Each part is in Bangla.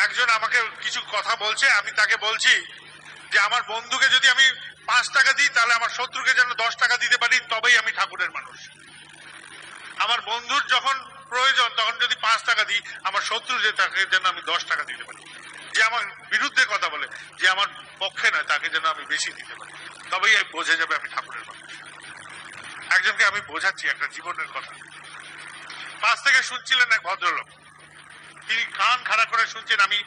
একজন আমাকে কিছু কথা বলছে, আমি তাকে বলছি যে আমার বন্ধুকে যদি আমি 5 টাকা দিই তাহলে আমার শত্রুকে যেন 10 টাকা দিতে পারি, তবেই আমি ঠাকুরের মানুষ। আমার বন্ধুর যখন প্রয়োজন তখন যদি 5 টাকা দিই, আমার শত্রু যে তাকে যেন আমি 10 টাকা দিতে পারি। যে আমার বিরুদ্ধে কথা বলে, যে আমার পক্ষে নয়, তাকে যেন আমি বেশি দিতে পারি, তবেই বোঝা যাবে আমি ঠাকুরের মানুষ। একজনকে আমি বোঝাচ্ছি একটা জীবনের কথা। পাশ থেকে শুনছিলেন এক ভদ্রলোক, তিনি কান খাড়া করে শুনছেন আমি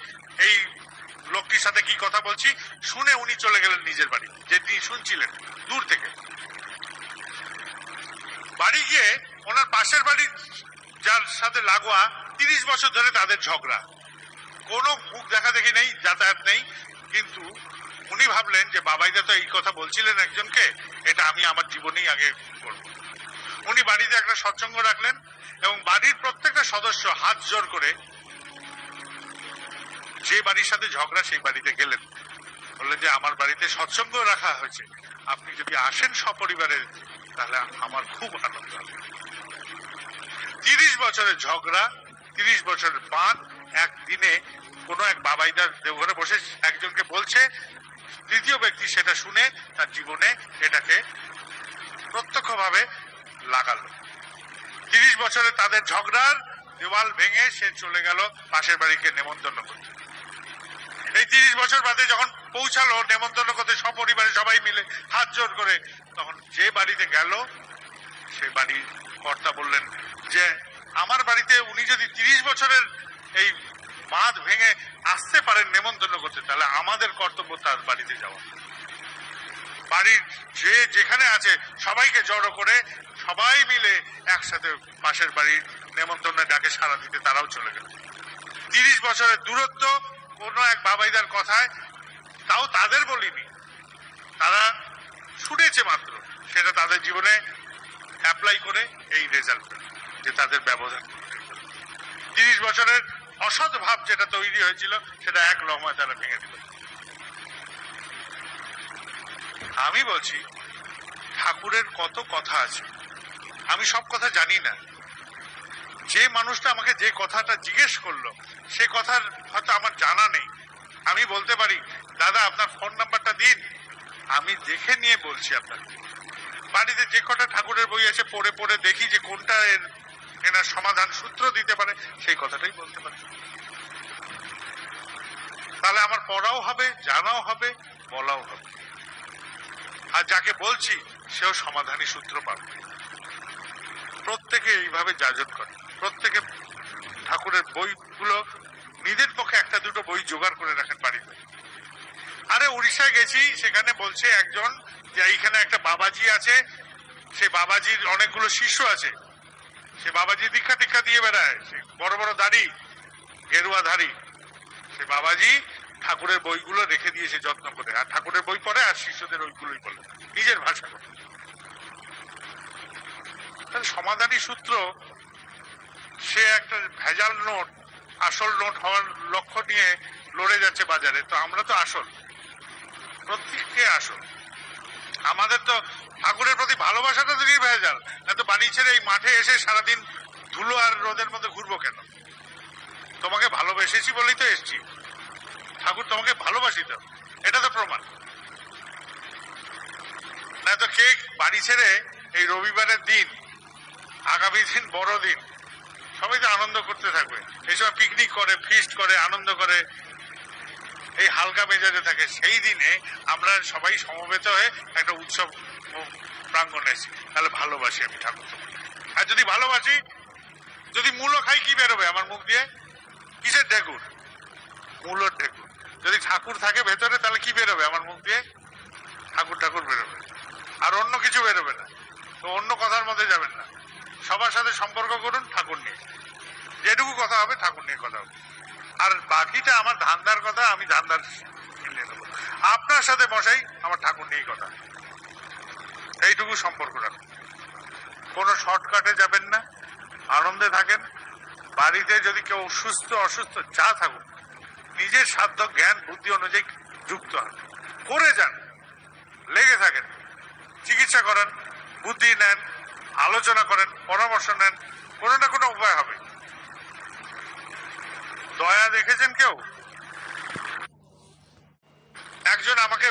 এই লোকটির সাথে কি কথা বলছি। শুনে উনি চলে গেলেন নিজের বাড়ি, যে তিনি শুনছিলেন দূর থেকে। বাড়ি গিয়ে ওনার পাশের বাড়ি যার সাথে লাগোয়া 30 বছর ধরে তাদের ঝগড়া, কোনো মুখ দেখা দেখি নেই, যাতায়াত নেই, কিন্তু উনি ভাবলেন যে বাবাইদা তো এই কথা বলছিলেন একজনকে, এটা আমি আমার জীবনেই আগে করব। উনি বাড়িতে একটা সৎসঙ্গ রাখলেন এবং বাড়ির প্রত্যেকটা সদস্য হাত জোর করে যে বাড়ির সাথে ঝগড়া সেই বাড়িতে গেলেন, বললেন যে আমার বাড়িতে সৎসঙ্গ রাখা হয়েছে, আপনি যদি আসেন সপরিবারে তাহলে আমার খুব আনন্দ হবে। 30 বছরের ঝগড়া, 30 বছরের বাঁধ একদিনে কোনো এক বাবাইদার দেওঘরে বসে একজনকে বলছে, তৃতীয় ব্যক্তি সেটা শুনে তার জীবনে এটাকে প্রত্যক্ষভাবে লাগালো। 30 বছরে তাদের ঝগড়ার দেওয়াল ভেঙে সে চলে গেল পাশের বাড়িকে নেমন্তন্ন করতে। এই 30 বছর বাদে যখন পৌঁছালো নেমন্তন্ন করতে সপরিবারে সবাই মিলে হাত জোর করে, তখন যে বাড়িতে গেল সে বাড়ির কর্তা বললেন যে আমার বাড়িতে উনি যদি 30 বছরের এই বাঁধ ভেঙে আসতে পারেন নেমন্তন্ন করতে, তাহলে আমাদের কর্তব্য তার বাড়িতে যাওয়া। বাড়ির যে যেখানে আছে সবাইকে জড়ো করে সবাই মিলে একসাথে পাশের বাড়ির নেমন্তন্নের ডাকে সাড়া দিতে তারাও চলে গেল। 30 বছরের দূরত্ব কোনো এক বাবাইদার কথায়, তাও তাদের বলিনি, তারা শুনেছে মাত্র, সেটা তাদের জীবনে অ্যাপ্লাই করে এই রেজাল্ট, যে তাদের ব্যবধান 30 বছরের অসৎ ভাব যেটা তৈরি হয়েছিল সেটা এক লহমায় তারা ভেঙে দিল। আমি বলছি ঠাকুরের কত কথা আছে, আমি সব কথা জানি না। যে মানুষটা আমাকে যে কথাটা জিজ্ঞেস করলো সে কথার হয়তো আমার জানা নেই। আমি বলতে পারি দাদা আপনার ফোন নাম্বারটা দিন, আমি দেখে নিয়ে বলছি আপনাকে। বাড়িতে যে কটা ঠাকুরের বই আছে পড়ে পড়ে দেখি যে কোনটা এনার সমাধান সূত্র দিতে পারে, সেই কথাটাই বলতে পারি। তাহলে আমার পড়াও হবে, জানাও হবে, বলাও হবে, আর যাকে বলছি সেও সমাধানী সূত্র পাবে। প্রত্যেকে এইভাবে যাজন করে, প্রত্যেকে ঠাকুরের বইগুলো নিজের পক্ষে একটা দুটো বই জোগাড় করে রাখেন বাড়িতে। আরে উড়িষ্যায় গেছি, সেখানে বলছে একজন যে এইখানে একটা বাবাজি আছে, সে বাবাজির অনেকগুলো শিষ্য আছে, সে বাবাজি দীক্ষা টিক্ষা দিয়ে বেড়ায়, সে বড় বড় দাড়ি, গেরুয়া ধারী, সে বাবাজি ঠাকুরের বইগুলো রেখে দিয়েছে যত্ন করে, আর ঠাকুরের বই পড়ে আর শিষ্যদের ওইগুলোই বলে নিজের ভাষা। সমাধানী সূত্র, সে একটা ভেজাল নোট আসল নোট হওয়ার লক্ষ্য নিয়ে লড়ে যাচ্ছে বাজারে, তো আমরা তো আসল, প্রত্যেককে আসল। আমাদের তো ঠাকুরের প্রতি ভালোবাসাটা তো ভেজাল, না তো বাড়ি ছেড়ে এই মাঠে এসে সারাদিন ধুলো আর রোদের মধ্যে ঘুরবো কেন? তোমাকে ভালোবেসেছি বলেই তো এসছি, ঠাকুর তোমাকে ভালোবাসি তো, এটা তো প্রমাণ। না তো কে বাড়ি ছেড়ে এই রবিবারের দিন, আগামী দিন বড়দিন, সবাই তো আনন্দ করতে থাকবে, এই সময় পিকনিক করে, ফিস্ট করে, আনন্দ করে, এই হালকা মেজাজে থাকে। সেই দিনে আমরা সবাই সমবেত হয়ে একটা উৎসব প্রাঙ্গণে এসেছি, তাহলে ভালোবাসি আমি ঠাকুর। আর যদি ভালোবাসি, যদি মূলো খাই কি বেরোবে আমার মুখ দিয়ে? কিসের ঢেকুর? মূলোর ঢেকুর। যদি ঠাকুর থাকে ভেতরে তাহলে কি বেরোবে আমার মুখ দিয়ে? ঠাকুর ঠাকুর বেরোবে, আর অন্য কিছু বেরোবে না। তো অন্য কথার মধ্যে যাবেন না, সবার সাথে সম্পর্ক করুন ঠাকুর নিয়ে, যেটুকু কথা হবে ঠাকুর নিয়ে কথা হবে, আর বাকিটা আমার ধান্দার কথা, আমি ধান্দার মিলিয়ে নেবো। আপনার সাথে মশাই আমার ঠাকুর নিয়েই কথা, এইটুকু সম্পর্ক রাখুন, কোনো শর্টকাটে যাবেন না, আনন্দে থাকেন। বাড়িতে যদি কেউ সুস্থ অসুস্থ যা থাকুক, নিজের সাধ্য জ্ঞান বুদ্ধি অনুযায়ী যুক্ত হন, করে যান, লেগে থাকেন, চিকিৎসা করেন, বুদ্ধি নেন, আলোচনা করেন, পরামর্শ নেন, কোনো না কোনো উপায় হবে। দয়া দেখেছেন কেউ? একজন আমাকে